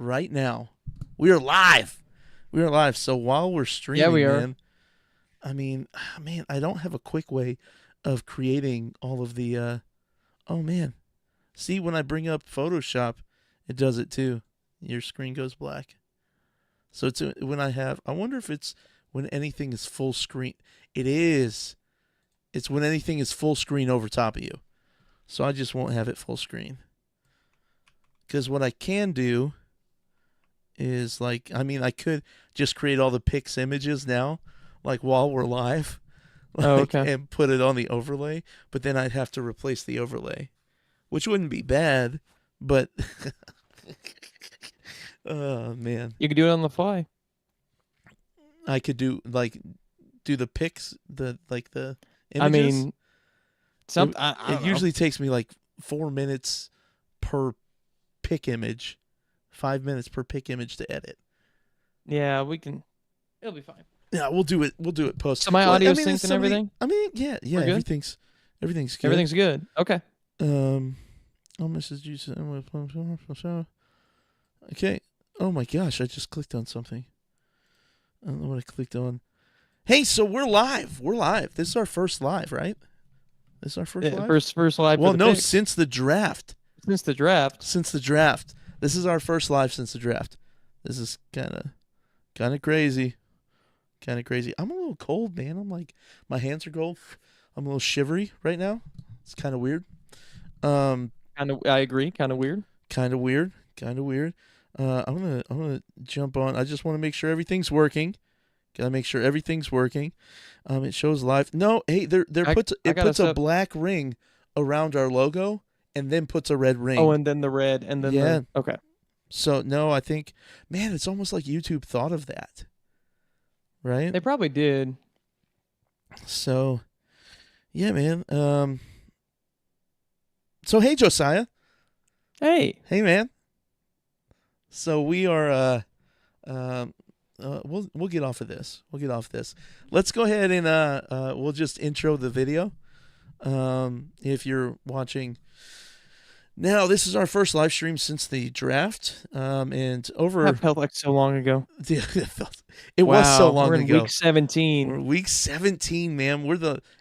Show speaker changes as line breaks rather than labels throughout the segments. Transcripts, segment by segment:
right now. We are live. We are live. So while we're streaming,
we are.
man, I mean, man, I don't have a quick way of creating all of the. Oh man, see when I bring up Photoshop, it does it too. Your screen goes black. So it's when I wonder if it's when anything is full screen. It is. It's when anything is full screen over top of you. So I just won't have it full screen. Because what I can do is I could just create all the pics images now, like while we're live, and put it on the overlay. But then I'd have to replace the overlay, which wouldn't be bad, but oh man,
You could do it on the fly.
I could do the pics, the images.
I mean,
it usually takes me like 4 minutes per pic image, 5 minutes per pic image to edit.
Yeah, we can. It'll be fine.
Yeah, we'll do it. We'll do it post.
So my audio synced and everything.
I mean, yeah. Everything's good.
Everything's good. Okay.
Oh, Mrs. Justyn. Okay. Oh my gosh, I just clicked on something. I don't know what I clicked on. Hey, so we're live. We're live. This is our first live, right? This is our first live?
First live.
Well, no,
picks.
since the draft.
Since the draft.
This is our first live since the draft. This is kind of crazy. Kind of crazy. I'm a little cold, man. I'm like, my hands are cold. I'm a little shivery right now. It's kind of weird.
I agree. Kind of weird.
I'm gonna jump on. I just want to make sure everything's working. Gotta make sure everything's working. It shows live. No, hey, it puts a black ring around our logo and then puts a red ring.
Oh, and then the red, and then okay.
So no, I think, man, it's almost like YouTube thought of that, right?
They probably did.
So, yeah, man. So hey, Josiah.
Hey,
man. So we are. We'll get off of this. Let's go ahead and we'll just intro the video. If you're watching now, this is our first live stream since the draft. And over
that felt like so long ago.
It was so long
ago.
We're
week 17.
We're week 17, man.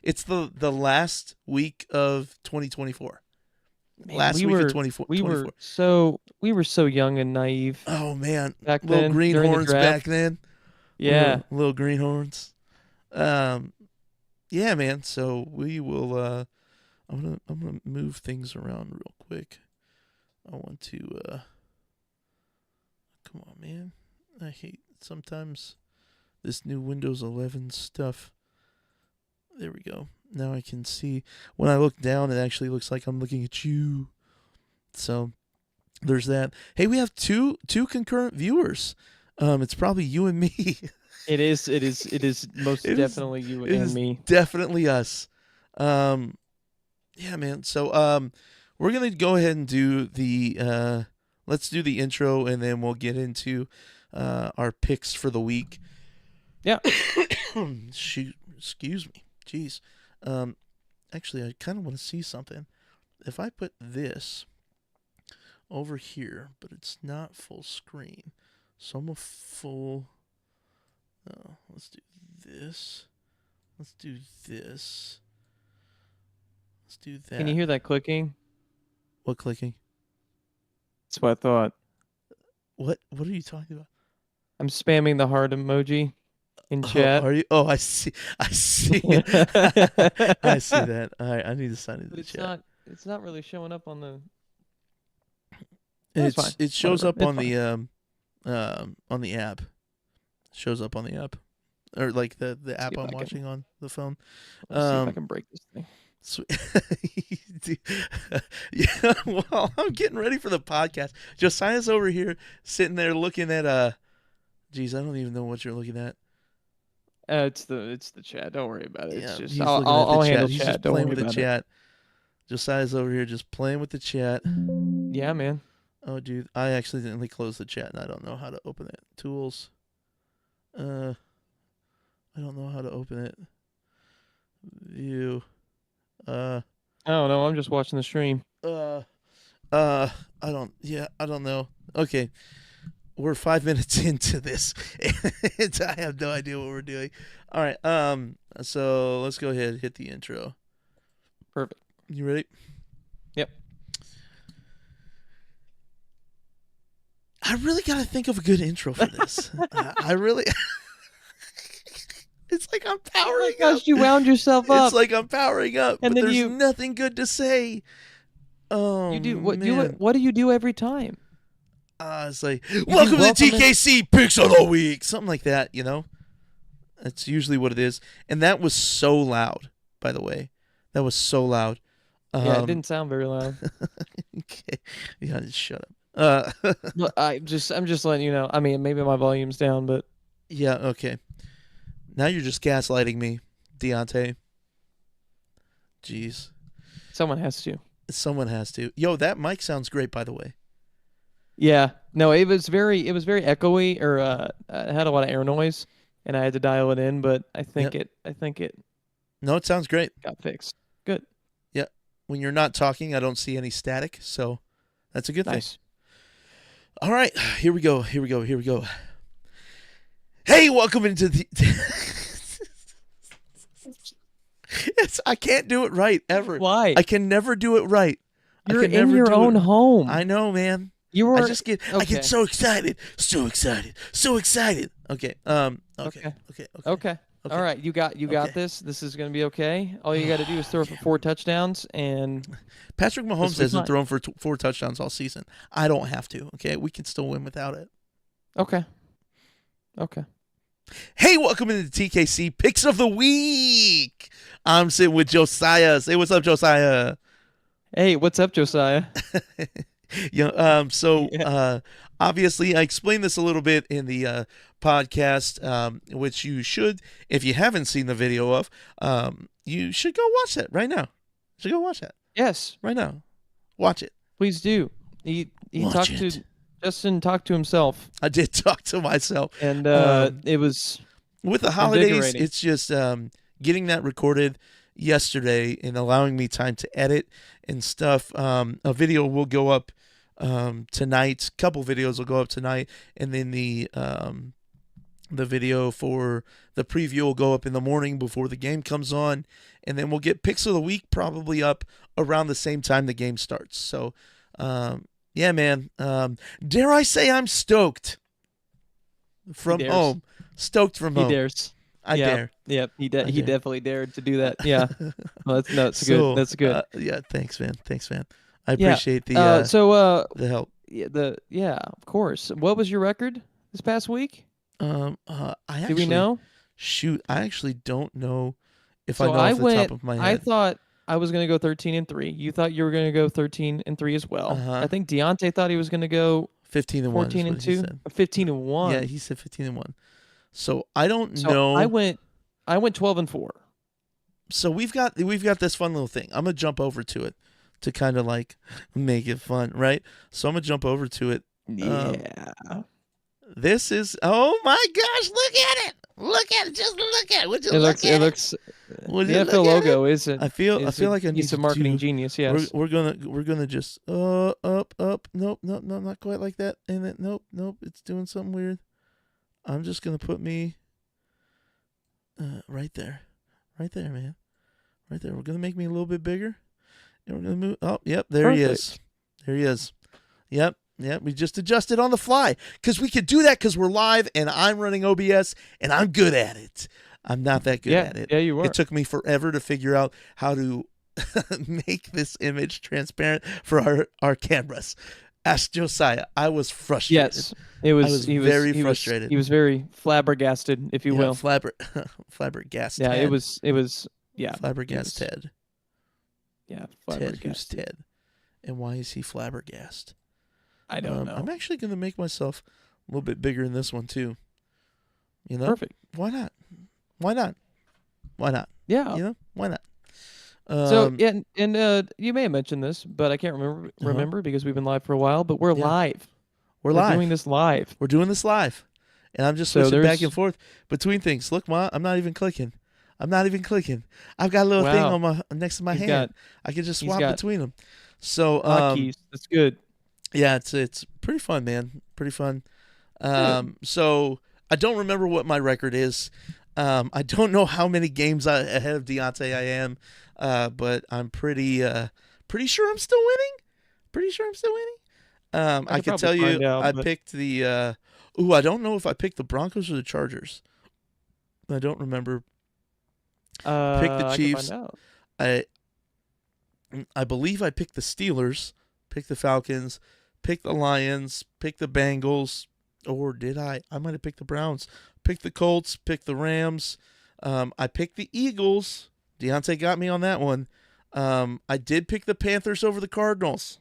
It's the last week of 2024.
Man,
last week of 2024.
We were so young and naive.
Oh man,
back
little
then,
greenhorns back then.
Yeah,
little greenhorns. Yeah, man. So we will. I'm gonna move things around real quick. I want to. Come on, man. I hate sometimes this new Windows 11 stuff. There we go. Now I can see. When I look down, it actually looks like I'm looking at you. So there's that. Hey, we have two concurrent viewers. It's probably you and me.
It is most definitely you and me.
Definitely us. Yeah, man. So we're gonna go ahead and do the let's do the intro, and then we'll get into our picks for the week.
Yeah.
Excuse me. Jeez. Actually, I kind of want to see something. If I put this over here, but it's not full screen, so I'm a full. Oh, let's do this. Let's do this. Let's do that.
Can you hear that clicking?
What clicking?
That's what I thought.
What are you talking about?
I'm spamming the heart emoji in chat.
Are you? Oh, I see. I see that. All right, I need to sign into the chat.
It's not really showing up on the.
It shows up on the app. Shows up on the app, or like the app I'm watching on the phone.
Let's see if I can break this thing.
Yeah, well, I'm getting ready for the podcast. Josiah's over here sitting there looking at geez, I don't even know what you're looking at.
It's the chat. Don't worry about it.
Yeah,
it's just I'll handle
He's
chat.
just
Don't
playing
worry
with the
about
chat. Josiah's over here just playing with the chat.
Yeah, man.
Oh, dude, I accidentally closed the chat and I don't know how to open it. Tools. I don't know how to open it. View.
I don't know. I'm just watching the stream.
I don't know. Okay. we're 5 minutes into this, and I have no idea what we're doing. All right. So let's go ahead and hit the intro.
Perfect.
You ready?
Yep.
I really got to think of a good intro for this. I really. It's like I'm powering up.
You wound yourself up.
It's like I'm powering up,
and
but
then
there's nothing good to say. Oh,
you do what?
man.
What do you do every time?
It's like, welcome to the TKC Picks of the Week. Something like that, you know? That's usually what it is. And that was so loud, by the way. That was so loud.
Yeah, it didn't sound very loud.
Okay. Yeah, just shut up.
Look, I'm just letting you know. I mean, maybe my volume's down, but
yeah, okay. Now you're just gaslighting me, Deontay. Jeez.
someone has to.
Someone has to. Yo, that mic sounds great, by the way.
Yeah. No, it was very echoey, or it had a lot of air noise, and I had to dial it in. But I think it
No, it sounds great.
got fixed. Good.
Yeah. When you're not talking, I don't see any static, so that's a good thing. All right, here we go. Hey, welcome into the. I can't do it right ever.
Why?
I can never do it right.
You're in your own home.
I know, man. I get so excited. Okay. Okay.
All right. You got this. This is gonna be okay. All you got to do is throw for 4 touchdowns, and
Patrick Mahomes hasn't thrown for 4 touchdowns all season. I don't have to. Okay, we can still win without it.
Okay.
Hey, welcome into the TKC Picks of the Week. I'm sitting with Josiah. Say what's up, Josiah.
Hey, what's up, Josiah?
Obviously, I explained this a little bit in the podcast, which you should, if you haven't seen the video of, you should go watch that right now. You should go watch that.
Yes.
Right now. Watch it.
Please do. Justyn talked to himself.
I did talk to myself.
And it was
with the holidays, it's just getting that recorded yesterday and allowing me time to edit and stuff. A video will go up tonight. Couple videos will go up tonight, and then the video for the preview will go up in the morning before the game comes on, and then we'll get Picks of the Week probably up around the same time the game starts. So yeah, man. Dare I say I'm stoked from home. Stoked from home.
He dares.
I dare.
Yep. He definitely dared to do that. Yeah. Well, that's good. That's good.
Yeah. Thanks, man. I appreciate the help.
Yeah. Of course. What was your record this past week?
Do we
know?
Shoot, I actually don't know if I know off the top of my head.
I thought I was going to go 13-3. You thought you were going to go 13-3 as well. I think Deontay thought he was going to go
15-1,
14-2, 15-1.
Yeah, he said 15-1. So I don't know.
I went 12-4.
So we've got this fun little thing. I'm gonna jump over to it to kind of like make it fun, right? So I'm gonna jump over to it.
Yeah.
This is, oh my gosh! Look at it! Look at it! Just look at it! Would you
It looks. The NFL logo isn't.
I feel like I need
he's a marketing genius. Yes.
We're gonna just up. Nope, not quite like that. And then nope. It's doing something weird. I'm just gonna put me right there, man, right there. We're gonna make me a little bit bigger, and we're gonna move. Oh, yep, there he is. Yep. We just adjusted on the fly because we could do that because we're live and I'm running OBS and I'm good at it. I'm not that good at it.
Yeah, you were.
It took me forever to figure out how to make this image transparent for our cameras. Ask Josiah. I was frustrated.
Yes, he was
very frustrated.
He was very flabbergasted, if you will.
Flabbergasted.
Yeah, it was. Yeah,
flabbergasted.
Yeah,
Ted, who's Ted, and why is he flabbergasted?
I don't know.
I'm actually going to make myself a little bit bigger in this one too. You know,
perfect.
Why not?
Yeah.
You know, why not?
So yeah, and you may have mentioned this, but I can't remember because we've been live for a while. But we're live.
We're live.
Doing this live.
We're doing this live, and I'm just switching back and forth between things. Look, Ma, I'm not even clicking. I've got a little thing on next to my hand. I can just swap between them. So
hotkeys. That's good.
Yeah, it's pretty fun, man. Pretty fun.
Good.
So I don't remember what my record is. I don't know how many games ahead of Deontay I am, but I'm pretty sure I'm still winning. Pretty sure I'm still winning.
I
I
could
could
probably
tell you
find out,
I
but
picked the. Ooh, I don't know if I picked the Broncos or the Chargers. I don't remember. Picked the
I could find
Chiefs.
out.
I I believe I picked the Steelers, picked the Falcons, picked the Lions, picked the Bengals, or did I? I might have picked the Browns, picked the Colts, picked the Rams. I picked the Eagles. Deontay got me on that one. I did pick the Panthers over the Cardinals.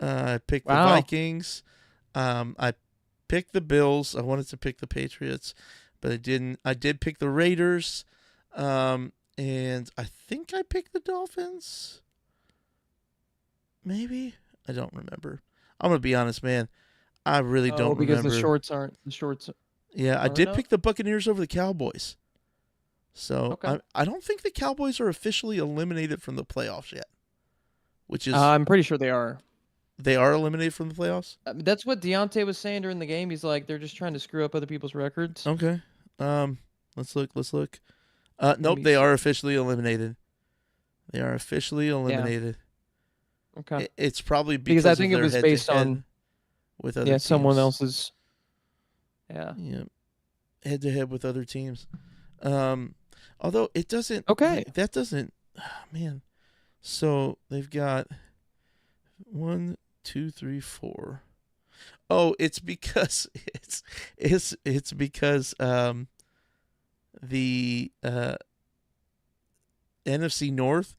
I picked the
Wow.
Vikings. I picked the Bills. I wanted to pick the Patriots, but I didn't. I did pick the Raiders. And I think I picked the Dolphins. Maybe. I don't remember. I'm going to be honest, man. I really
Oh,
don't
because
remember.
the shorts
Yeah, I
aren't
did
enough.
pick the Buccaneers over the Cowboys. So
Okay.
I don't think the Cowboys are officially eliminated from the playoffs yet, which is
I'm pretty sure they are.
they are eliminated from the playoffs.
That's what Deontay was saying during the game. He's like, they're just trying to screw up other people's records.
Okay. Let's look. Let's look.
Let
Nope,
me
they
see.
are officially eliminated. They are officially
Yeah.
eliminated.
Okay.
It's probably
Because I
because of
think it
their
was
head to
based
head
on
with other
someone
teams.
else's. Yeah.
Yeah, head to head with other teams. Um, although it doesn't.
Okay.
That doesn't. Man, so they've got 1, 2, 3, 4. Oh, it's because it's because the NFC North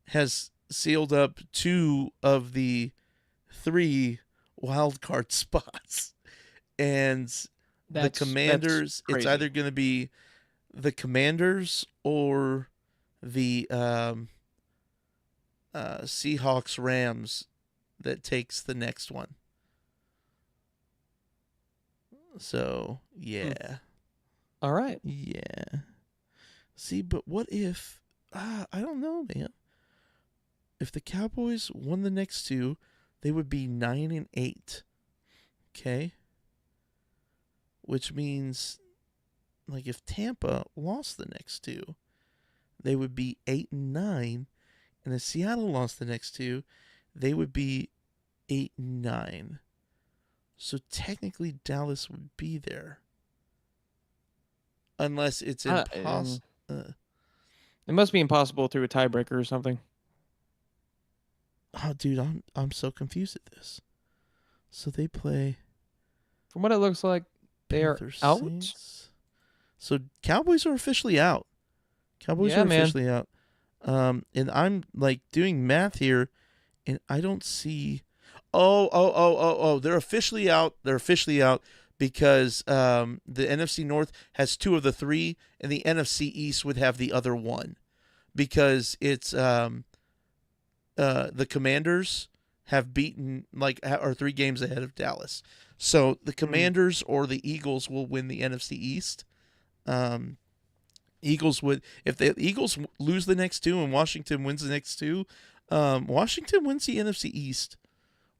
has sealed up 2 of the 3 wild card spots, and the
That's
Commanders. It's
crazy.
either going to be the Commanders or the Seahawks Rams that takes the next one. So yeah,
All right.
yeah. See, but what if? I don't know, man. If the Cowboys won the next 2, they would be 9-8. Okay, which means like if Tampa lost the next 2, they would be 8-9, and if Seattle lost the next 2, they would be 8-9. So technically, Dallas would be there, unless it's impossible.
It must be impossible through a tiebreaker or something.
Oh, dude, I'm so confused at this. So they play
From what it looks like, they are
Panthers,
out.
Saints. So Cowboys are officially out. Cowboys
Yeah,
are
man.
officially out. And I'm like doing math here, and I don't see. Oh! They're officially out. They're officially out because the NFC North has 2 of the 3, and the NFC East would have the other one because it's the Commanders have beaten are 3 games ahead of Dallas. So the
Hmm.
Commanders or the Eagles will win the NFC East. Um, Eagles would if the Eagles lose the next 2 and Washington wins the next 2. Washington wins the NFC East,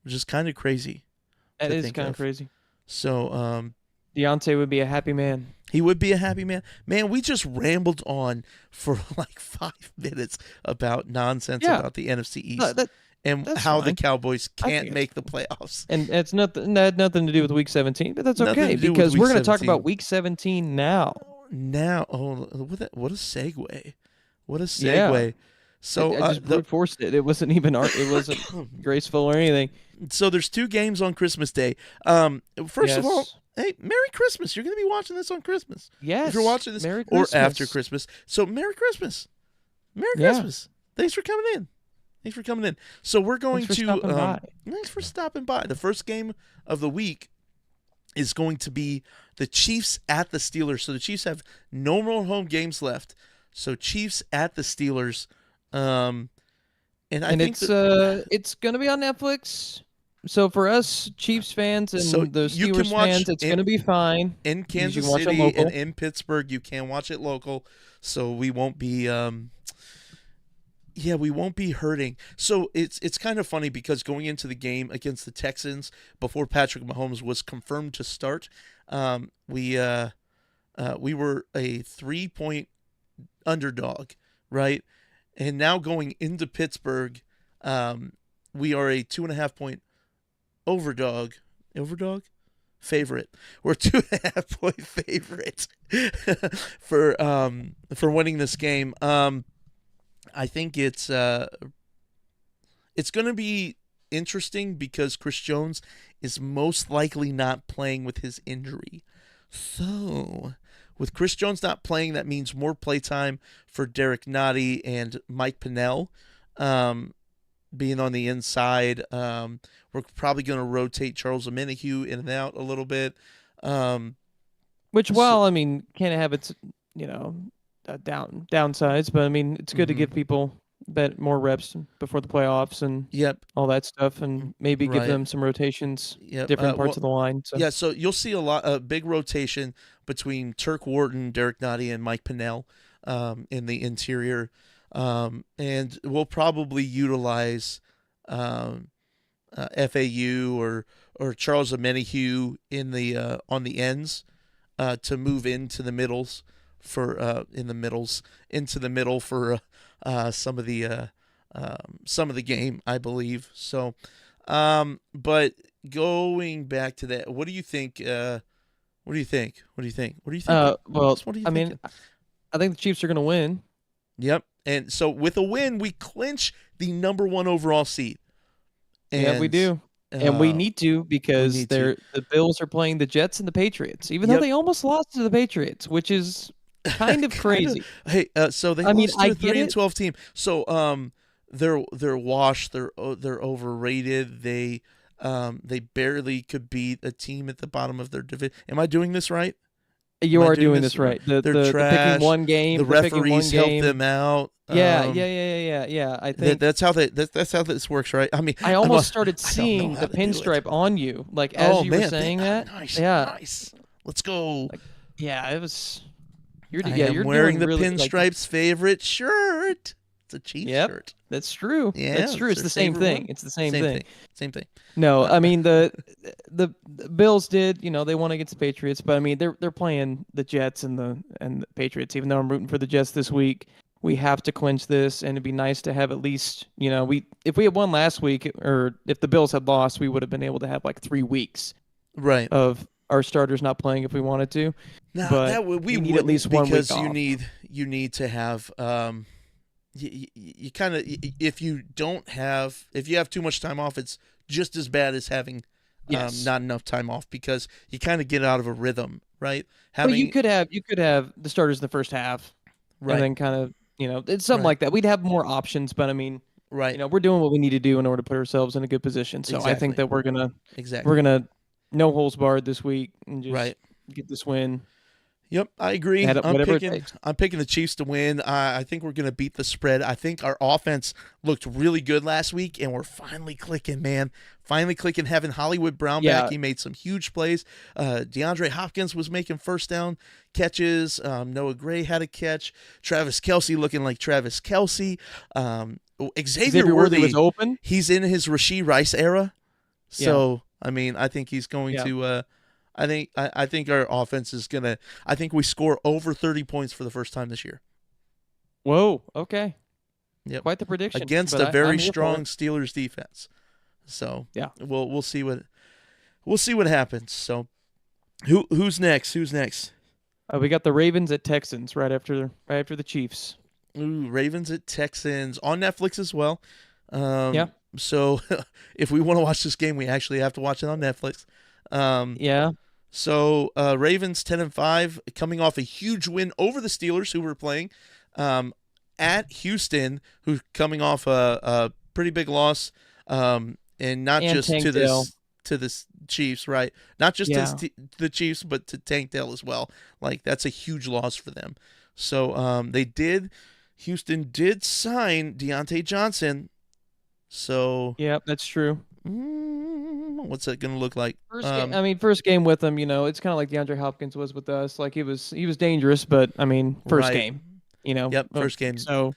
which is kind of crazy
That
to
is
think
kind of
of.
crazy.
So
Deontay would be a happy man.
he would be a happy man. Man, we just rambled on for like 5 minutes about nonsense
Yeah,
about the NFC
no,
East and
that's
how the
fine.
Cowboys
I
can't
think it's
make the playoffs.
and it's nothing. That had nothing to do with Week 17, but that's
Nothing
okay
to do with
because
Week
we're going to talk
17.
about Week 17 now.
Now, what a segue! What a
Yeah,
segue! So
I just brute forced it. It wasn't even art. It wasn't graceful or anything.
so there's 2 games on Christmas Day. First of all,
Yes.
hey, Merry Christmas! You're going to be watching this on Christmas. If you're
Yes.
watching this
Merry
or
Christmas.
after Christmas, so Merry Christmas! Merry
Yeah.
Christmas! Thanks for coming in. Thanks for coming in. So we're going
Thanks for
to
stopping by.
thanks for stopping by. The first game of the week is going to be the Chiefs at the Steelers. So the Chiefs have no more home games left. So Chiefs at the Steelers. And I
And
think
it's gonna be on Netflix. So for us Chiefs fans
so
and the
you can
Steelers
watch
fans, it's gonna be fine
in
because you
Kansas
can watch it
City and
local.
in Pittsburgh. You can watch it local, so we won't be Yeah, we won't be hurting. So it's kind of funny because going into the game against the Texans before Patrick Mahomes was confirmed to start, we were a 3 point underdog, right? And now going into Pittsburgh, we are a 2.5 point overdog. Overdog? Favorite. We're 2.5 point favorite for winning this game. I think it's going to be interesting because Chris Jones is most likely not playing with his injury. So, with Chris Jones not playing, that means more playtime for Derek Nottie and Mike Pinnell being on the inside. We're probably going to rotate Charles Omenihu in and out a little bit.
Which,
So,
well, I mean, can have its, downsides, but I mean, it's good to give people more reps before the playoffs and
yep,
all that stuff, and maybe give
right.
them some rotations,
Yep.
different parts of the line. So
Yeah, so you'll see a big rotation between Turk Wharton, Derek Nottie, and Mike Pinnell in the interior, and we'll probably utilize FAU or Charles Omenihu in the on the ends to move into the middles for into the middle for some of the game, I believe. So, but going back to that, what do you think? What do you think? What do you think? What are you thinking?
well,
What are you
I mean,
thinking?
I think the Chiefs are going to win.
Yep. And so with a win, we clinch the number one overall seed.
Yeah, we
And
do. And we
uh,
need to
we
because
need to.
the Bills are playing the Jets and the Patriots, even though
Yep.
they almost lost to the Patriots, which is kind of
kind of.
crazy.
Hey, so they
I mean,
lost
I
to a
get
3-12
it.
team. So they're washed. They're overrated. They barely could beat a team at the bottom of their division. Am I doing this right? Am
You
I
are
doing
doing
this
this
right?
right. The
They're
the picking
trash.
one game,
The
the picking one
referees help
game.
them out.
Yeah. I think
That's how this works, right? I mean,
I
I'm
almost started
I don't know
seeing
how
the
to do it.
pinstripe on you, like as
Oh
you were
man,
saying that.
nice,
Yeah,
nice. Let's go.
like yeah, it was.
I
You're
am wearing
doing
the
really like.
pinstripes' favorite shirt. It's a Chiefs
Yep,
shirt.
that's true.
Yeah,
That's true.
it's
It's
their
the same
favorite
thing.
one.
It's the same
Same
thing.
thing. Same thing.
No,
Uh,
I mean the Bills did, they won against the Patriots, but I mean they're playing the Jets and the Patriots. Even though I'm rooting for the Jets this week, we have to clinch this, and it'd be nice to have at least, we if we had won last week, or if the Bills had lost, we would have been able to have like 3 weeks
right.
of our starters not playing if we wanted to,
Now
but
that we
we need at
wouldn't
least one week
because
off.
you need to have you kind of if you have too much time off, it's just as bad as having
Yes.
not enough time off because you kind of get out of a rhythm, right?
Well,
Having
you could have the starters in the first half, and
right,
then kind of, it's something
right,
like that. We'd have more options, but I mean,
right,
we're doing what we need to do in order to put ourselves in a good position. So I think
exactly,
that we're
exactly,
gonna no holes barred this week and just
right.
get this win
Yep, I agree.
at whatever it takes.
I'm picking the Chiefs to win. I think we're gonna beat the spread. I think our offense looked really good last week, and we're finally clicking, man. Finally clicking. Having Hollywood Brown back,
Yeah,
he made some huge plays. DeAndre Hopkins was making first down catches. Noah Gray had a catch. Travis Kelsey looking like Travis Kelsey. Xavier
Xavier Worthy was
Worthy,
open.
he's in his Rasheed Rice era.
Yeah.
So I mean, I think he's going
Yeah.
to. I think our offense is gonna. I think we score over 30 points for the first time this year.
Whoa. Okay.
Yep,
Quite the prediction.
against
But
a
I'm
very
here for
strong
it.
Steelers defense. So
Yeah.
we'll see what happens. So who's next? Who's next?
We got the Ravens at Texans right after the Chiefs.
Ooh, Ravens at Texans on Netflix as well.
Yeah.
So if we want to watch this game, we actually have to watch it on Netflix. Um,
Yeah.
So Ravens 10-5, coming off a huge win over the Steelers, who were playing at Houston, who coming off a pretty big loss, and not
And
just
Tank Dell.
to this Chiefs, right? Not just to
Yeah.
the Chiefs, but to Tank Dell as well. Like that's a huge loss for them. So Houston did sign Deontay Johnson. So
Yeah, that's true.
what's that going to look like?
First game with him, it's kind of like DeAndre Hopkins was with us. Like he was dangerous, but I mean, first
Right.
game,
Yep. First game.
So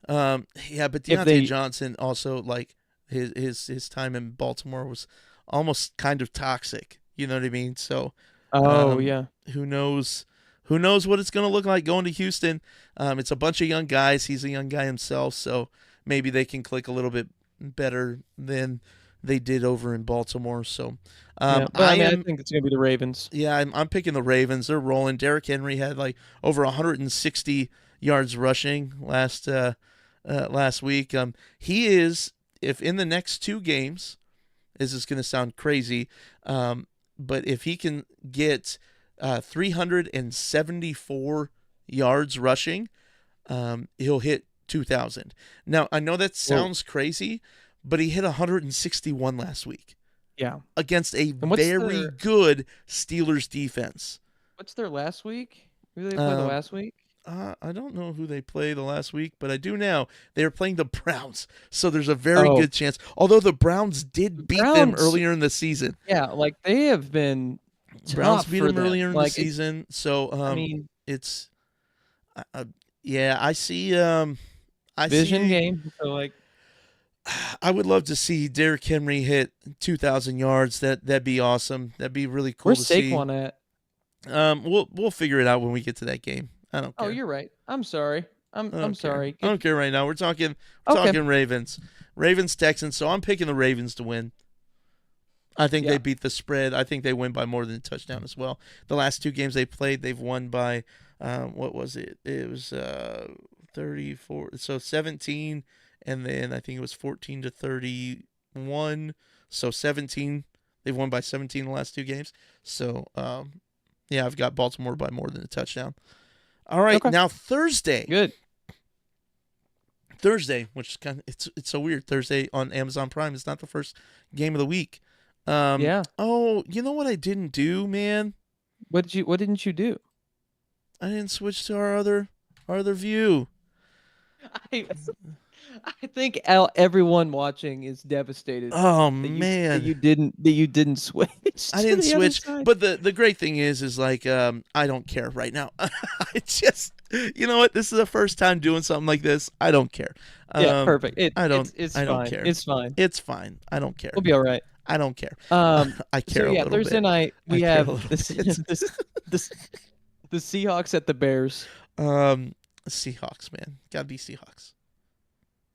Yeah, but
If
Deontay
they,
Johnson also like his time in Baltimore was almost kind of toxic. You know what I mean? So,
oh
um,
yeah,
who knows? Who knows what it's going to look like going to Houston? It's a bunch of young guys. He's a young guy himself, so maybe they can click a little bit better than they did over in Baltimore. So,
yeah. But
I
I mean, I
am.
think it's gonna be the Ravens.
Yeah, I'm picking the Ravens. They're rolling. Derrick Henry had like over 160 yards rushing last week. He is, if in the next two games, this is going to sound crazy, but if he can get 374 yards rushing, he'll hit 2,000. Now I know that
Whoa.
sounds crazy, but he hit 161 last week
Yeah.
against a
And what's
very good Steelers defense.
their last week? Who did they play the
Um,
last week?
I don't know who they play the last week, but I do now. They are playing the Browns, so there's a very
Oh,
good chance. Although the Browns
the
did beat them
Browns.
earlier in the season,
Yeah, like they have been
Browns
tough
beat
for
them
them.
earlier in the
Like it's.
season. So
I mean,
it's yeah. I
vision
see.
game. So like,
I would love to see Derrick Henry hit 2,000 yards. That'd be awesome. That'd be really cool
where's
to see.
Saquon at?
We'll figure it out when we get to that game. I don't
Oh,
care.
you're right. I'm sorry.
I
I'm
don't care.
sorry.
I don't care right now. We're
Okay.
talking Ravens. Ravens Texans, so I'm picking the Ravens to win. I think they
Yeah.
beat the spread. I think they win by more than a touchdown as well. The last two games they played, they've won by what was it? It was 34, so 17, and then I think it was 14 to 31. So 17, they've won by 17 the last two games. So yeah, I've got Baltimore by more than a touchdown. All right,
Okay.
now Thursday.
Good.
Thursday, which is kind of it's so weird. Thursday on Amazon Prime is not the first game of the week.
Yeah.
Oh, you know what I didn't do, man?
What didn't you do?
I didn't switch to our other view.
I I think everyone watching is devastated
Oh
that you
man,
that you didn't switch
I
to
didn't
the other
switch.
side.
But the great thing is like I don't care right now. I just you know what? This is the first time doing something like this. I don't care.
Yeah,
Um,
perfect.
I don't
It's
I don't
fine.
care.
It's fine.
It's fine. I don't care.
We'll be all right.
I don't care.
Um.
I
So
care a
yeah,
little
Thursday
bit.
night
I
we
care a
have
little
this
bit.
this the Seahawks at the Bears.
Seahawks, man. Gotta be Seahawks.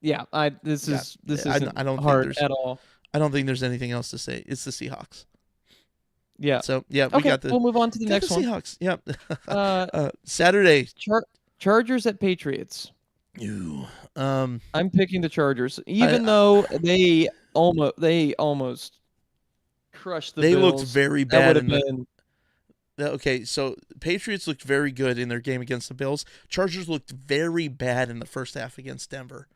Yeah, this
God,
is this
I,
isn't
I don't think
hard
there's
at all.
I don't think there's anything else to say. It's the Seahawks.
Yeah.
So yeah, we
Okay,
got the
we'll move on to the
got the
next one.
Seahawks. Yep.
Uh,
Saturday.
Chargers at Patriots.
Ooh.
I'm picking the Chargers,
I,
even
I
though they almost crushed the
they looked
Bills.
very
That would
bad
have
in the.
been
Okay, so Patriots looked very good in their game against the Bills. Chargers looked very bad in the first half against Denver.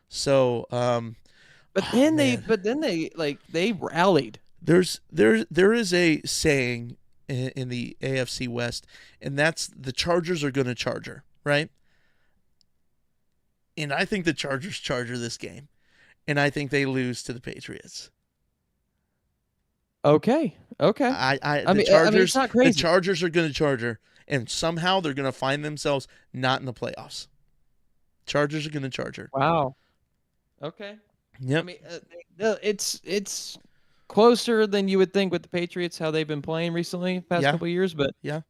So,
but
oh
then they
man,
but then they like they rallied.
there is a saying in the AFC West, and that's the Chargers are going to charger, right? And I think the Chargers charger this game, and I think they lose to the Patriots.
Okay. Okay.
The
I mean it's
Chargers
not
the
crazy.
Chargers are going to charger, and somehow they're going to find themselves not in the playoffs. Chargers are going to charger.
Wow. Okay. I
Yep.
mean it's closer than you would think with the Patriots how they've been playing recently past
Yeah.
couple of years, but
Yeah.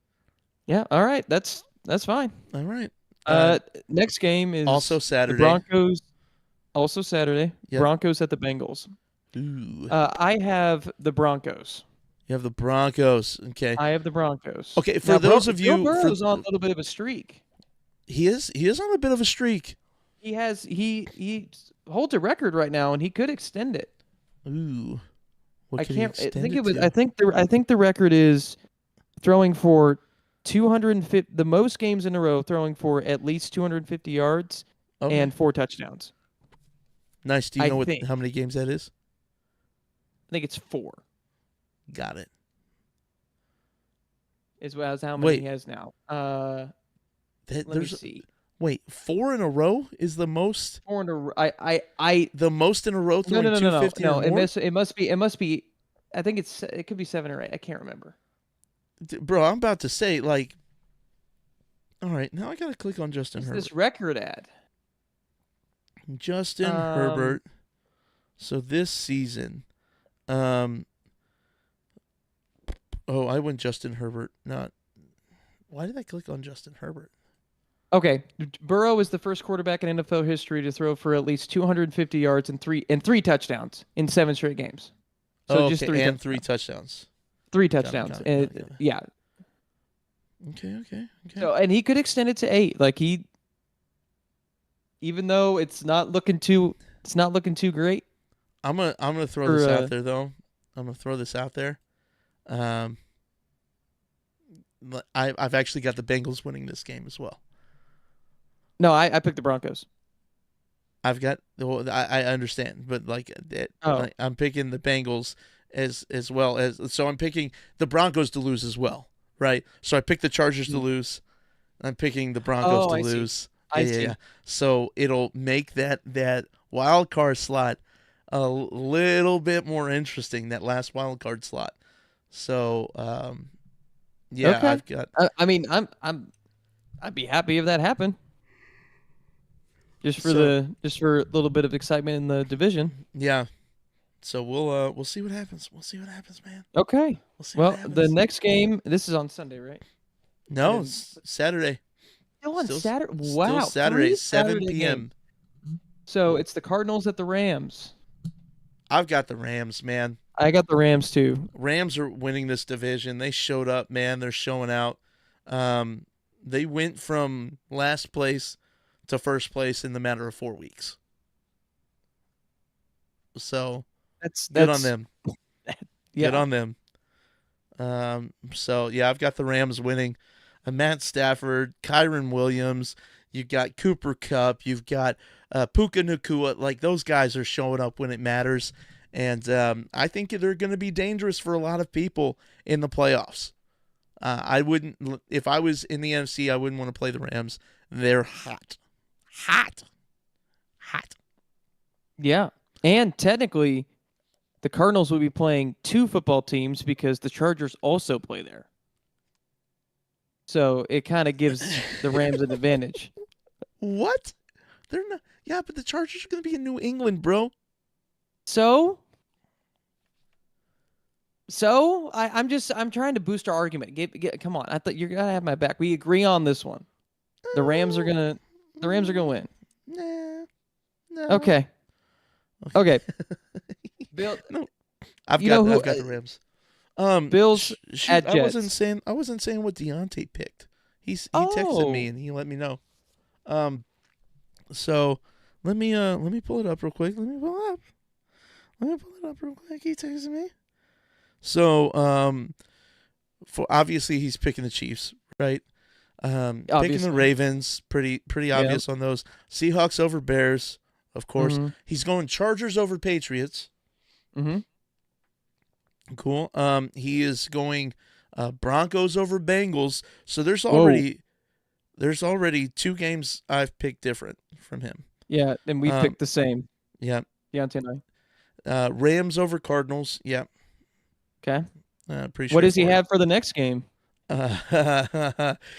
yeah, all right. That's fine.
All right. Uh,
Next game
also
is the
Saturday.
Broncos. Also Saturday,
Yep.
Broncos at the Bengals.
Ooh.
I have the Broncos.
You have the Broncos. Okay.
I have the Broncos.
Okay. For
Now,
those of
Joe
you,
Burrow's on a little bit of a streak.
he is on a bit of a streak.
He holds a record right now, and he could extend it.
Ooh. What
I
could he
can't. I
extend
think
it
it was.
to?
I think the record is throwing for 250. The most games in a row throwing for at least 250 yards
Okay.
and 4 touchdowns.
Nice. Do you
I
know
think.
how many games that is?
I think it's 4.
Got it.
Is how many
Wait.
he has now. Let me
There's
see.
wait, 4 in a row is the most.
4 in a row. I
The most in a row
no
throwing
no no no no
250
no.
or more.
It must be. I think it could be 7 or 8. I can't remember.
Bro, I'm about to say like. All right, now I gotta click on Justin
What's
Herbert.
this record at?
Justin
Um,
Herbert. So this season, um, oh, I went Justin Herbert. Not. Why did I click on Justin Herbert?
okay, Burrow is the first quarterback in NFL history to throw for at least 250 yards and three touchdowns in 7 straight games. So
Oh,
just
okay,
three
and
touchdowns.
three touchdowns.
Three
Got it.
touchdowns.
Got it. Got it. Got it.
Yeah.
Okay. Okay. Okay.
So and he could extend it to 8. Like he, even though it's not looking too great
I'm gonna throw
for
this out there though. I'm gonna throw this out there. Um, I've actually got the Bengals winning this game as well.
No, I picked the Broncos.
I've got. Well, I understand, but
Oh,
I'm picking the Bengals as well as. So I'm picking the Broncos to lose as well, right? So I picked the Chargers to lose. I'm picking the Broncos to
I see.
lose.
I
Yeah, yeah,
see.
yeah. So it'll make that wild card slot a little bit more interesting. That last wild card slot. So yeah,
Okay.
I've got.
I mean, I'd be happy if that happened.
So
Just for a little bit of excitement in the division.
yeah. So we'll see what happens. We'll see what happens, man.
Okay.
We'll see what
Well, the
happens.
next game, this is on Sunday, right? I
No,
didn't.
it's Saturday.
Still on
Still
Saturday.
still
Wow,
Saturday,
three
7
Saturday games.
p.m.
So it's the Cardinals at the Rams.
I've got the Rams, man.
I got the Rams too.
Rams are winning this division. They showed up, man. They're showing out. They went from last place to first place in the matter of 4 weeks. So good on
That's
them. Good
yeah.
on them. So yeah, I've got the Rams winning. Matt Stafford, Kyron Williams. You've got Cooper Cup. You've got Puka Nakua. Like those guys are showing up when it matters, and I think they're going to be dangerous for a lot of people in the playoffs. I wouldn't, if I was in the NFC, I wouldn't want to play the Rams. They're hot, hot, hot.
Yeah. And technically, the Cardinals will be playing 2 football teams because the Chargers also play there. So it kind of gives the Rams an advantage.
What? They're not. Yeah, but the Chargers are going to be in New England, bro.
So I'm trying to boost our argument. Come on. I thought you're gonna have my back. We agree on this one. The Rams are gonna win.
Nah, no.
Okay. Okay. Bill,
No, I've
you
got
know who
I've got the Rams.
Bills
Shoot,
at
I wasn't
Jets.
saying what Deontay picked. He texted me
Oh,
and he let me know. Um, so let me pull it up real quick. Let me pull it up real quick. He texted me. So for obviously he's picking the Chiefs, right? Picking the
obviously.
Ravens, pretty
Yeah.
obvious on those. Seahawks over Bears, of course.
Mm-hmm.
He's going Chargers over Patriots.
Mm-hmm.
Cool. He is going Broncos over Bengals. So
Whoa.
there's already 2 games I've picked different from him.
Yeah, and we
Um,
picked the same.
yeah.
Deontay and
Rams over Cardinals. Yeah.
I. Okay.
Pretty
What does he
straightforward.
have for the next game?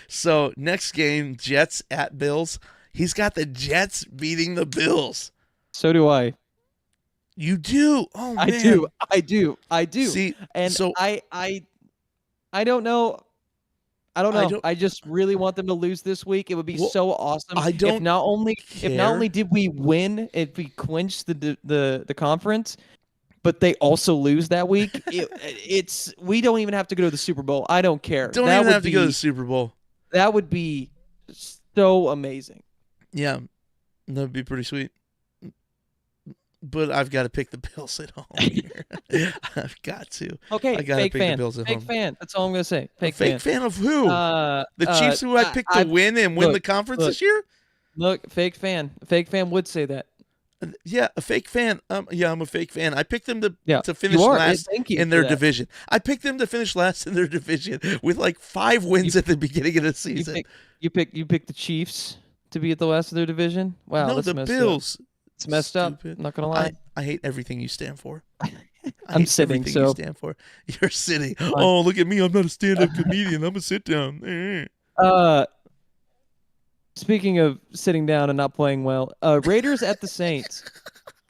So next game, Jets at Bills. He's got the Jets beating the Bills.
So do I.
You do? Oh
I do.
man.
I do.
See,
And
so
I don't know. I don't
I
know.
don't.
I just really want them to lose this week. It would be
Well,
so awesome
I don't
if not only
care.
did we win, if we clinched the conference, but they also lose that week. It's we don't even have to go to the Super Bowl. I don't care.
Don't even have to go to the Super Bowl.
That would be so amazing.
Yeah, that'd be pretty sweet. But I've got to pick the Bills at home here. I've got to.
Okay,
I got to
fake
pick the
fan.
Bills at
Fake
home.
fan. That's all I'm gonna say.
A
Fake
fake
fan.
fan of who? The Chiefs, who I picked to win and win
look,
the conference
look,
this year.
look, fake fan. A fake fan would say that.
Yeah, a fake fan. Yeah, I'm a fake fan. I picked them
Yeah,
to finish
you are.
last
Thank you
in
for
their
that.
division. I picked them to finish last in their division with like 5 wins
You
at the beginning of the
you
season.
you pick the Chiefs to be at the last of their division. Wow,
No,
that's
the
messed up.
Bills.
It's messed up.
Stupid.
I'm not gonna lie.
I hate everything you stand for. I
I'm
hate
sitting,
everything you
so
stand for. You're sitting.
fine.
Oh, look at me. I'm not a stand-up comedian. I'm a sit-down.
Uh, Speaking of sitting down and not playing well, Raiders at the Saints.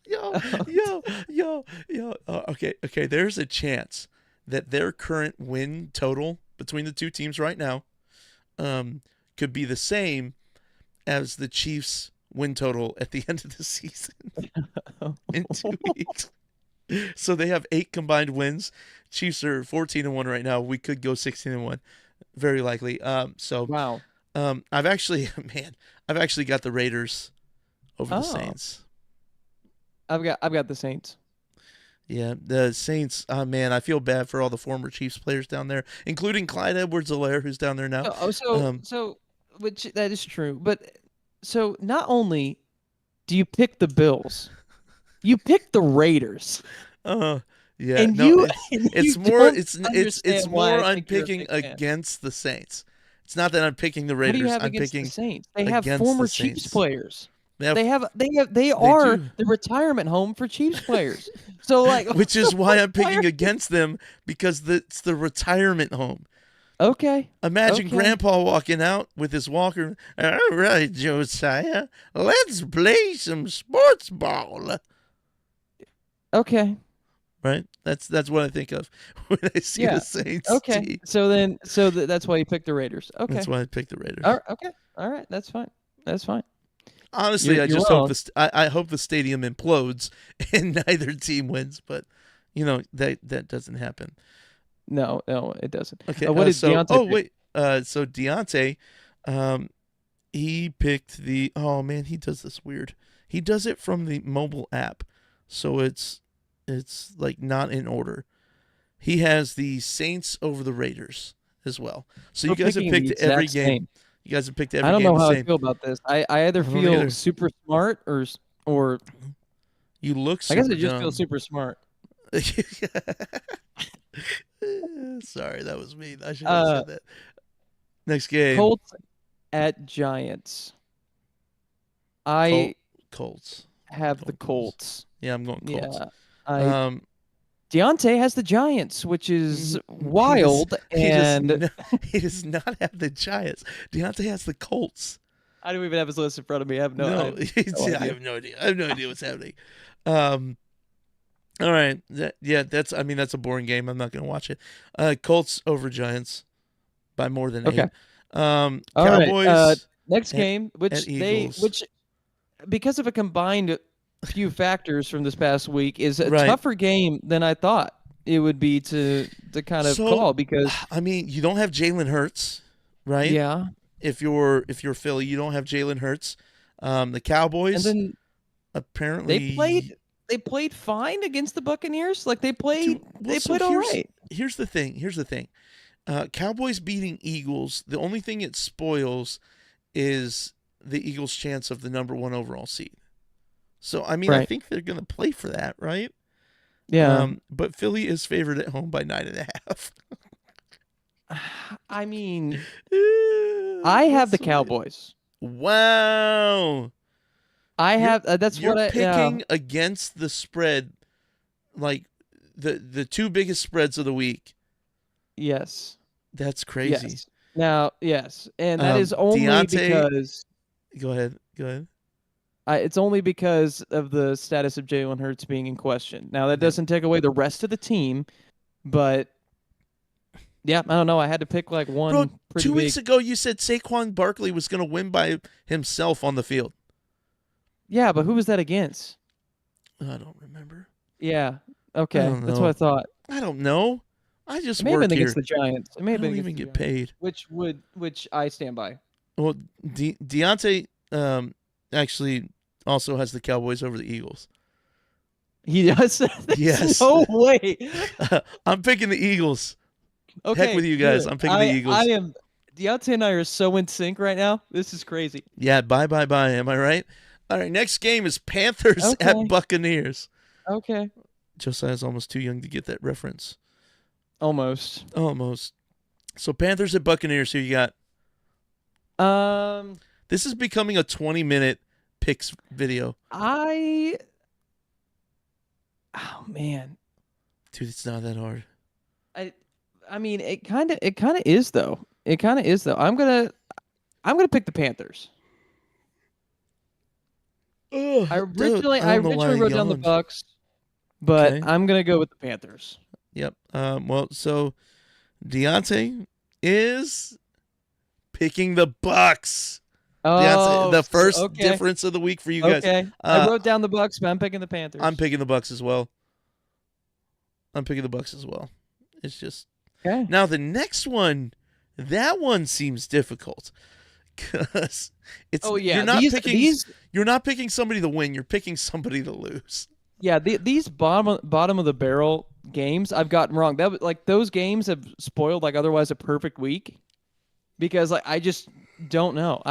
Yo, yo. Okay. There's a chance that their current win total between the two teams right now um, could be the same as the Chiefs' win total at the end of the season in 2 weeks. So they have 8 combined wins. Chiefs are 14-1 right now. We could go 16-1, very likely.
Wow.
I've actually, I've actually got the Raiders over the
Oh,
Saints.
I've got the Saints.
Yeah, the Saints. Man, I feel bad for all the former Chiefs players down there, including Clyde Edwards-Helaire, who's down there now. Um,
Which that is true, but so not only do you pick the Bills, you pick the Raiders,
uh, yeah,
and
no,
you
it's
and
it's
you
more
don't
it's
understand why
more
I
I'm
think you're a
picking
big fan.
against the Saints. It's not that I'm picking the
What do you
Raiders.
have
I'm
against the
picking
Saints? They have
against the
former Chiefs
Saints.
players.
They have
They
they
are
do,
the retirement home for Chiefs players. So like,
which is why I'm
why are
picking against them because it's the retirement home.
okay,
Imagine
okay,
Grandpa walking out with his walker. All right, Josiah, let's play some sports ball.
okay,
Right? That's what I think of when I see the
yeah,
Saints
okay.
team.
That's why you picked the Raiders.
That's
Okay,
why I picked the Raiders.
okay, all right. That's fine. That's fine.
Honestly,
You're
I
you're
just hope
wrong.
I hope the stadium implodes and neither team wins. But that doesn't happen.
No, no, it doesn't.
Okay.
What did
So
Deontay pick?
wait. So Deontay, um, he picked the. Oh man, he does this weird. He does it from the mobile app, so it's like not in order. He has the Saints over the Raiders as well. So you
We're
guys have
picking the
picked every
exact
game.
same.
You guys have picked
I
every
don't
game
know
the
how I
same.
feel about this. I either
I don't
feel
either.
super smart or
You look
I guess
super
I just feel
dumb.
super smart.
Sorry, that was mean. I shouldn't have
Uh,
said that. Next game,
Colts at Giants.
Colt
I
Colts. I'm
have the
going Colts.
Colts.
Yeah, I'm going Colts.
Yeah. I
Um,
Deontay has the Giants, which is
he does
wild.
he does
And
not he does not have the Giants. Deontay has the Colts.
I don't even have his list in front of me. I
No,
have no
I
idea.
have no idea. I have no idea what's happening. Um, all right, yeah, that's a boring game. I'm not gonna watch it. Colts over Giants by more than
Okay.
8.
All right.
Cowboys
Next
at
game,
Eagles.
which because of a combined few factors from this past week, is a
Right.
tougher game than I thought it would be to kind of
So,
call because
I mean, you don't have Jalen Hurts, right?
yeah,
If you're Philly, you don't have Jalen Hurts. The
and
Cowboys
then they
apparently
played they played fine against the Buccaneers. Like they played
do well.
they
So
played all right.
here's the thing. Here's the thing. Cowboys beating Eagles. The only thing it spoils is the Eagles' chance of the number one overall seed. So I mean, I
Right.
think they're gonna play for that, right?
Yeah.
But Philly is favored at home by 9.5.
I mean, I have the
That's weird.
Cowboys.
Wow.
I
You're
have that's
you're
what I yeah.
picking against the spread, like the two biggest spreads of the week.
Yes.
That's crazy.
Yes. Now, yes. And that is only
Deontay,
because
go ahead. Go ahead.
it's only because of the status of Jalen Hurts being in question. Now, that
Yep.
doesn't take away the rest of the team, but yeah, I don't know. I had to pick like
Bro,
one pretty
2 weeks
big.
ago you said Saquon Barkley was going to win by himself on the field.
Yeah, but who was that against?
I don't remember.
Yeah.
I
Okay.
don't
That's what I
know.
thought.
I don't know. I
It
just
may have
work
been against
here.
the Giants. It may
I
have been
don't
against
even
the
get
Giants,
paid.
which I stand by.
Well, Deontay actually also has the Cowboys over the Eagles.
He does. There's
Yes.
no way.
I'm picking the Eagles. Heck with
Okay,
you guys.
good.
I'm picking the
I
Eagles.
am. Deontay and I are so in sync right now. This is crazy.
Yeah, bye. Am I right? All right, next game is Panthers at
Okay.
Buccaneers.
Okay.
Josiah's almost too young to get that reference.
Almost.
Almost. So Panthers at Buccaneers, who you got?
Um,
This is becoming a 20-minute picks video.
I. Oh man.
Dude, it's not that hard.
I. I mean, it kind of is though. It kind of is though. I'm gonna pick the Panthers.
Oh,
I
dude,
originally
I
I
don't know why I
originally wrote down the
yawned.
Bucks, but
Okay.
I'm gonna go with the Panthers.
Yep. Well, so Deontay is picking the Bucks. Deontay,
Oh,
the
so
first
okay,
difference of the week for you guys.
okay. I
Uh,
wrote down the Bucks, but I'm picking the
I'm
Panthers.
picking the Bucks as well. I'm picking the Bucks as well. It's just
Okay.
now the next one. That one seems difficult because it's
Oh
you're
yeah,
not
these
picking
these
you're not picking somebody to win. You're picking somebody to lose.
yeah these bottom of the barrel games I've gotten wrong. Like those games have spoiled like otherwise a perfect week because like I just don't know.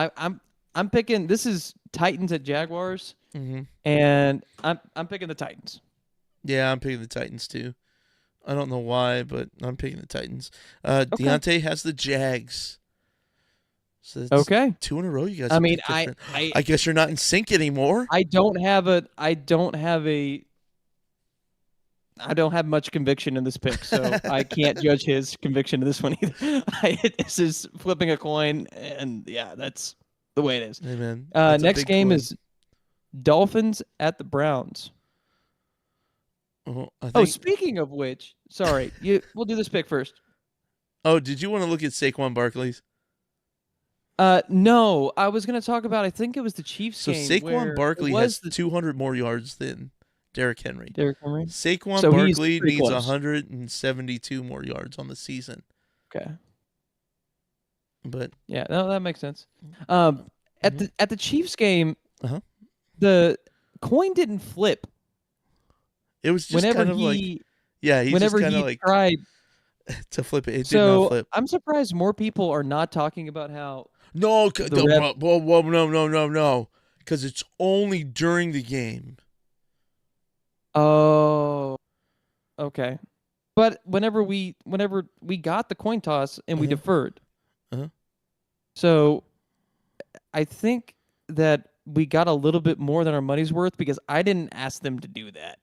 I'm picking this is Titans at Jaguars
Mm-hmm.
and I'm picking the Titans.
Yeah, I'm picking the Titans too. I don't know why, but I'm picking the Titans.
Okay.
Deontay has the Jags. So it's
Okay.
two in a row. You guys
I
have
mean,
picked different. I guess you're not in sync anymore.
I don't have much conviction in this pick, so I can't judge his conviction in this one either. This is flipping a coin, and yeah, that's the way it is.
Hey man, that's a
Next
big
game
coin.
is Dolphins at the Browns.
I
Oh,
think.
speaking of which, sorry, we'll do this pick first.
Oh, did you want to look at Saquon Barkley's?
No, I was gonna talk about. I think it was the Chiefs
So
game
Saquon
where it
Barkley
was
has
the
200 more yards than Derrick Henry.
Derrick Henry.
Saquon
So he's
Barkley
pretty
needs
close.
172 more yards on the season.
Okay.
But
Yeah, no, that makes sense. At
mhm.
the Chiefs game,
Uh-huh.
the coin didn't flip
It was just
whenever
kind of like,
he
yeah, he just
whenever
kind of
he
like
tried.
to flip it. It did not
So
flip.
I'm surprised more people are not talking about how
No,
the ref.
whoa, no. Because it's only during the game.
Oh, okay. But whenever we got the coin toss and we
Uh-huh.
deferred,
Uh-huh.
so I think that we got a little bit more than our money's worth because I didn't ask them to do that.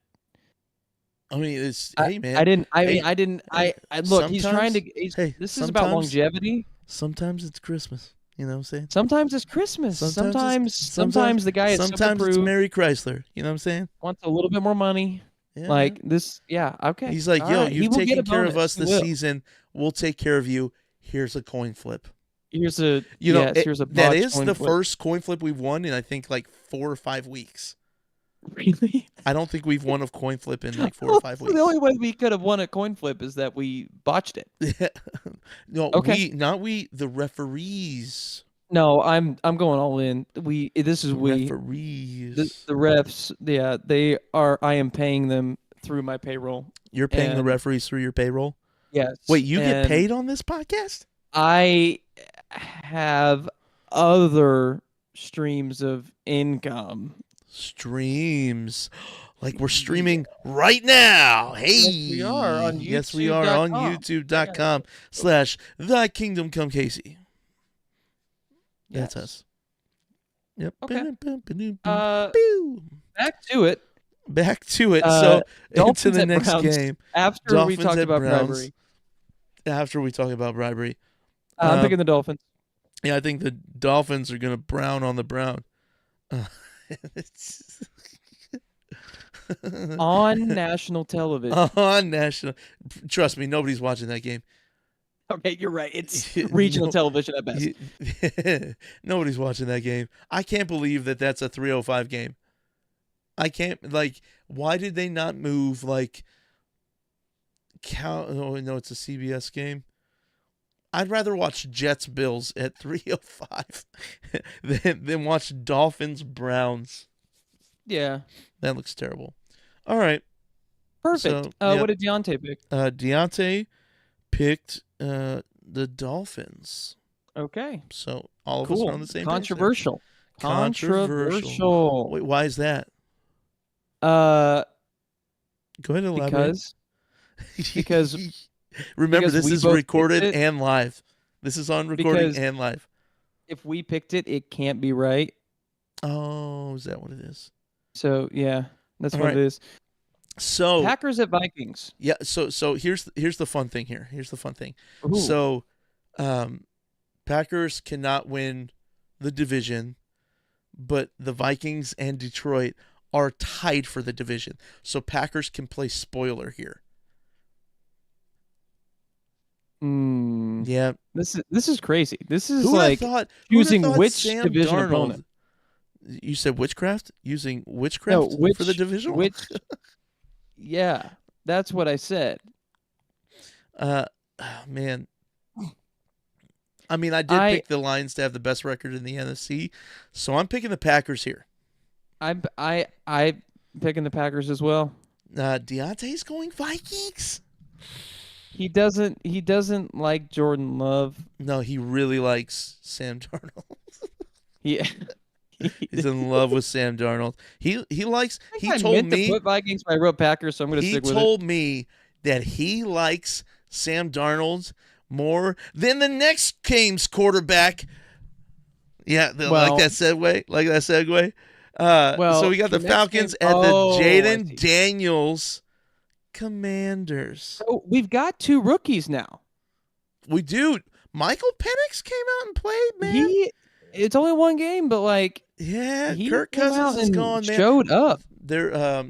I mean, it's
I,
hey
I
man.
didn't. I mean,
Hey,
I didn't.
hey.
I look. He's trying
Sometimes,
to. He's,
hey,
this is about longevity.
sometimes it's Christmas. You know what I'm saying?
Sometimes it's Christmas. Sometimes the guy at Super
Sometimes it's
Brew
Mary Chrysler. You know what I'm saying?
wants a little bit more money.
Yeah,
Like
man.
this. Yeah. Okay.
He's like,
All
yo,
right. He
you've
will get
taken
a
care of
bonus.
us
He
this
will.
season. We'll take care of you. Here's a coin flip.
Here's a
You know,
Here's a
that
botch
is
coin
the
flip.
first coin flip we've won in I think like 4 or 5 weeks.
Really?
I don't think we've won a coin flip in like 4 or 5
The
weeks.
only way we could have won a coin flip is that we botched it.
No,
Okay.
the referees.
No, I'm going all in. This is
The
we.
referees.
The refs. Yeah, they are. I am paying them through my payroll.
You're paying the
And
referees through your payroll?
yes,
Wait, you get
and
paid on this podcast?
I have other streams of income.
Streams. Like we're
Yeah.
streaming right now. Hey.
Yes, we are on
Yes, we are on
YouTube.com. Yeah.
youtube.com/ Thy Kingdom Come Casey. That's
Yes.
us. Yep.
Okay.
Uh,
Back to it.
Back to it.
Uh,
So into
Dolphins
the
at
next
Browns.
game.
After we
Dolphins
talked
at
about
Browns.
bribery,
After we talk about bribery.
I'm picking the Dolphins
Yeah, I think the Dolphins are going to brown on the brown.
on national television.
On national. Trust me, nobody's watching that game.
Okay, you're right. It's regional television at best.
Nobody's watching that game. I can't believe that that's a 3:05 game. I can't, like, why did they not move, like, oh, no, it's a CBS game. I'd rather watch Jets Bills at 3:05 than watch Dolphins Browns.
Yeah.
That looks terrible. All right.
Perfect.
So,
What did Deontay pick?
Deontay picked the Dolphins.
Okay.
So all of
Cool.
us are on the same
Controversial.
page. Controversial. Wait, why is that?
Uh,
Go ahead and elaborate.
because
Remember,
because
this
we
is
both
recorded
picked it.
and live. This is on recording
Because
and live.
if we picked it, it can't be right.
Oh, is that what it is?
So yeah, that's
All
what
right.
it is.
So
Packers at Vikings.
yeah, so here's the fun thing here. Here's the fun thing.
Ooh.
So Packers cannot win the division but the Vikings and Detroit are tied for the division. So Packers can play spoiler here.
Hmm.
Yeah.
This is crazy. This is
Who'd have
like
thought who'd have
choosing
thought
which
Sam
division opponent.
Darnold, you said witchcraft? Using
No,
witchcraft for the divisional?
which yeah, that's what I said.
Man. I mean, I did
I
pick the Lions to have the best record in the NFC, so I'm picking the Packers here.
I picking the Packers as well.
Deontay's going Vikings.
He doesn't like Jordan Love.
No, he really likes Sam Darnold.
He
He's in love with Sam Darnold. He likes.
I
He
think I
told
meant to
me.
put Vikings, but I wrote Packers, so I'm going to
He
stick with it.
told me that he likes Sam Darnold more than the next game's quarterback. Yeah, like
Well,
that segue. Like that segue. So we got the
next
Falcons
game.
at the
Oh, I
Jaden
see.
Daniels Commanders.
So we've got two rookies now.
We do. Michael Penix came out and played, man.
It's only one game, but like
Yeah,
he
Kirk
came out
Cousins is
and
gone, man.
showed up.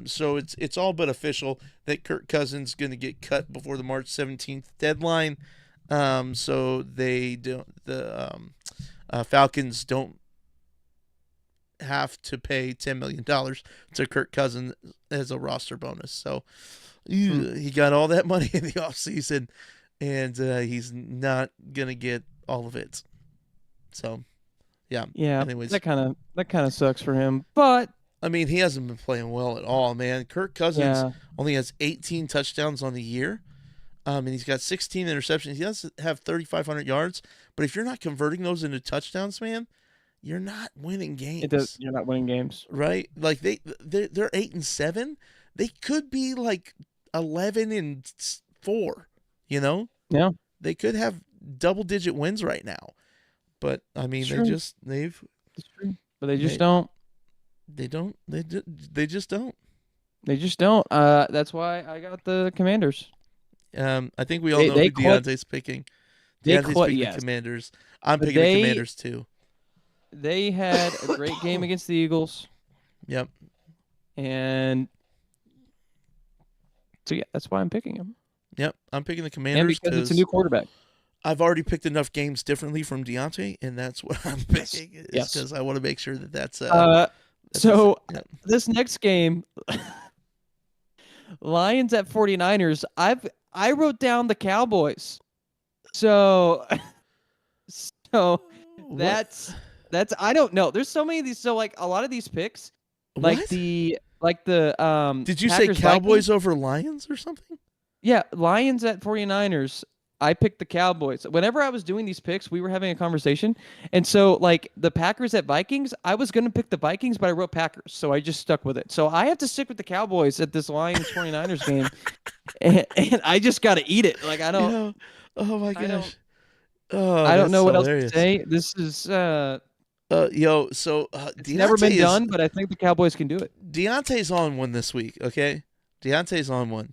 So it's all but official that Kirk Cousins is going to get cut before the March 17th deadline. So they don't Falcons don't have to pay $10 million to Kirk Cousins as a roster bonus. So he got all that money in the offseason, and he's not going to get all of it. So, yeah.
Yeah,
Anyways,
that kind of sucks for him. But
I mean, he hasn't been playing well at all, man. Kirk Cousins
yeah,
only has 18 touchdowns on the year. And he's got 16 interceptions. He does have 3,500 yards, but if you're not converting those into touchdowns, man, you're not winning games.
you're not winning games.
Right? Like they're 8-7. They could be like 11-4. You know?
Yeah,
They could have double-digit wins right now. But I mean,
Sure.
they've
it's true. But they just
They-
don't.
they don't they just don't.
They just don't. That's why I got the Commanders.
I think we all
They-
know
they
who
quit-
Deontay's picking.
They
Deontay's
quit.
picking
Yes,
the Commanders. I'm
But
picking
they-
the Commanders too.
they had a great game against the Eagles,
Yep.
and so yeah, that's why I'm picking them.
Yep. I'm picking the
And
Commanders
because it's a new quarterback.
I've already picked enough games differently from Deontay, and that's what I'm picking.
Yes.
Because I want to make sure that's
So
yep.
this next game, Lions at 49ers. I wrote down the Cowboys. So
What?
that's I don't know. There's so many of these. So like a lot of these picks, like
What?
the
Did you
Packers,
say Cowboys
Vikings?
over Lions or something?
Yeah, Lions at 49ers. I picked the Cowboys. Whenever I was doing these picks, we were having a conversation. And so, like, the Packers at Vikings, I was going to pick the Vikings, but I wrote Packers. So I just stuck with it. So I have to stick with the Cowboys at this Lions 49ers game. And I just got to eat it. Like, I don't.
Yeah. Oh my
I don't-
gosh. Oh,
I don't
that's
know what
hilarious.
else to say. This is
So
it's never been done, but I think the Cowboys can do it.
Deontay's on one this week, okay? Deontay's on one.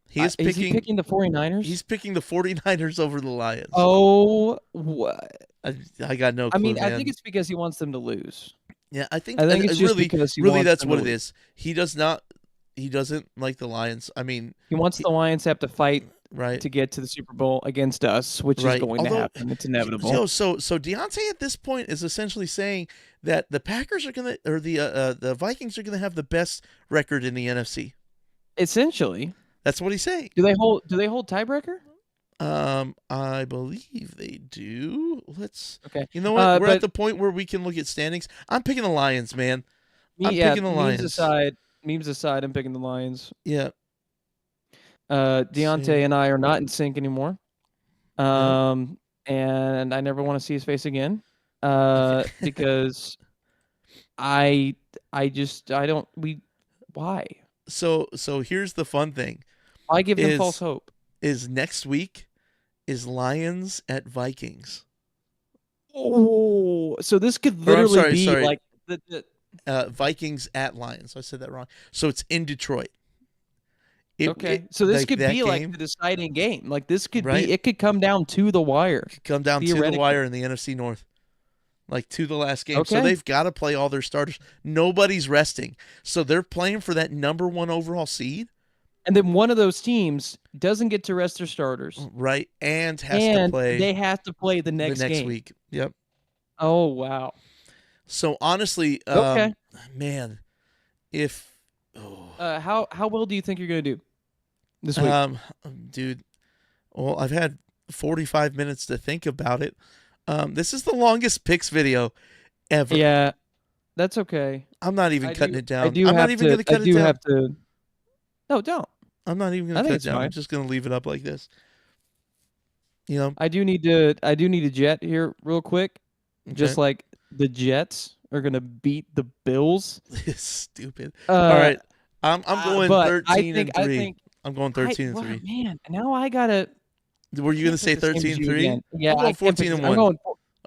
He is
Is he picking the 49ers?
He's picking the 49ers over the Lions.
Oh, what?
I got no clue,
I mean,
man.
I think it's because he wants them to lose.
Yeah, I think
it's just
really,
because he
really
wants
that's
them
what
to
it
lose.
is. He doesn't like the Lions. I mean,
He wants the Lions to have to fight
right.
to get to the Super Bowl against us, which
Right.
is going
Although,
to happen. It's inevitable.
Yo, so Deontay at this point is essentially saying that the Packers are gonna, or the Vikings are gonna have the best record in the NFC.
Essentially,
That's what he's saying.
do they hold tiebreaker?
I believe they do. Let's.
Okay.
You know what? We're
but
at the point where we can look at standings. I'm picking the Lions, man. I'm
yeah,
picking the Lions.
memes aside, I'm picking the Lions.
Yeah.
Deontay
See.
and I are not in sync anymore. And I never want to see his face again. Because I don't why?
So here's the fun thing.
I give him
Is-
false hope.
Is next week is Lions at Vikings.
Oh, so this could
Or, I'm
literally be
sorry.
like the
Vikings at Lions. I said that wrong. So it's in Detroit.
okay. So this
like
could
that
be like
game
the deciding game. Like this could
Right.
be. It could come down to the wire.
could come down to the
theoretically.
wire in the NFC North. like to the last game. So
Okay.
they've got to play all their starters. Nobody's resting. So they're playing for that number 1 overall seed.
And then one of those teams doesn't get to rest their starters.
Right. And has to
And
play
they have to play the next game.
week. Yep.
Oh, wow.
So honestly,
Okay.
man, if
How well do you think you're going to do this week?
dude, well, I've had 45 minutes to think about it. This is the longest picks video ever.
Yeah, that's okay.
I'm not even cutting it down.
I do
I'm
have
not even
to.
going to cut
I
it
do
down.
have to. No, don't.
I'm not even
I
going to
think
cut it
it's
down.
fine.
I'm just going to leave it up like this. You know,
I do need to. I do need a jet here real quick. Just
okay.
like the Jets are gonna beat the Bills.
It's stupid. All right, I'm going
but
13 and 3.
I think
I'm going 13 and 3.
Man, now I gotta.
Were you going to say 13 and 3?
Yeah,
I'm going
I can't
14
pick
and
this-
1.
I'm going.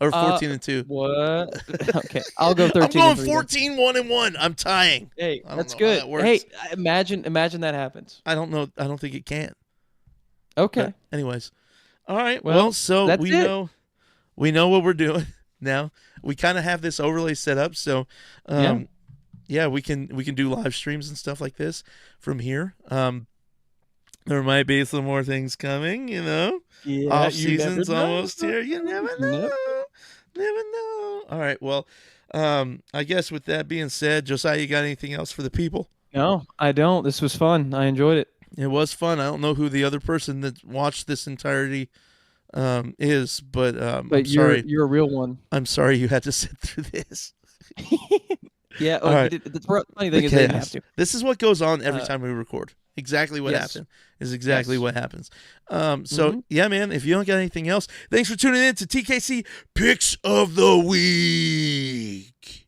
Or 14 and 2.
What? Okay, I'll go
I'm
13.
going
and 3 then.
14 1 and 1. I'm tying.
Hey,
I don't
that's
know how
good.
that works.
Hey, imagine that happens.
I don't know. I don't think it can.
Okay.
But anyways. All right.
Well,
Well, so
that's it.
we know what we're doing now. We kind of have this overlay set up, so yeah, we can do live streams and stuff like this from here. There might be some more things coming, you know.
Yeah,
Off
you never
season's
know.
almost here. You never know. Never know. All right. Well, I guess with that being said, Josiah, you got anything else for the people?
No, I don't. This was fun. I enjoyed it.
It was fun. I don't know who the other person that watched this entirety is, but I'm sorry.
You're a real one.
I'm sorry you had to sit through this.
Yeah.
All right.
The funny thing is they didn't have to.
This is what goes on every time we record. Exactly what
Yes.
happened is exactly
Yes.
what happens. So yeah, man, if you don't got anything else, thanks for tuning in to TKC Picks of the Week.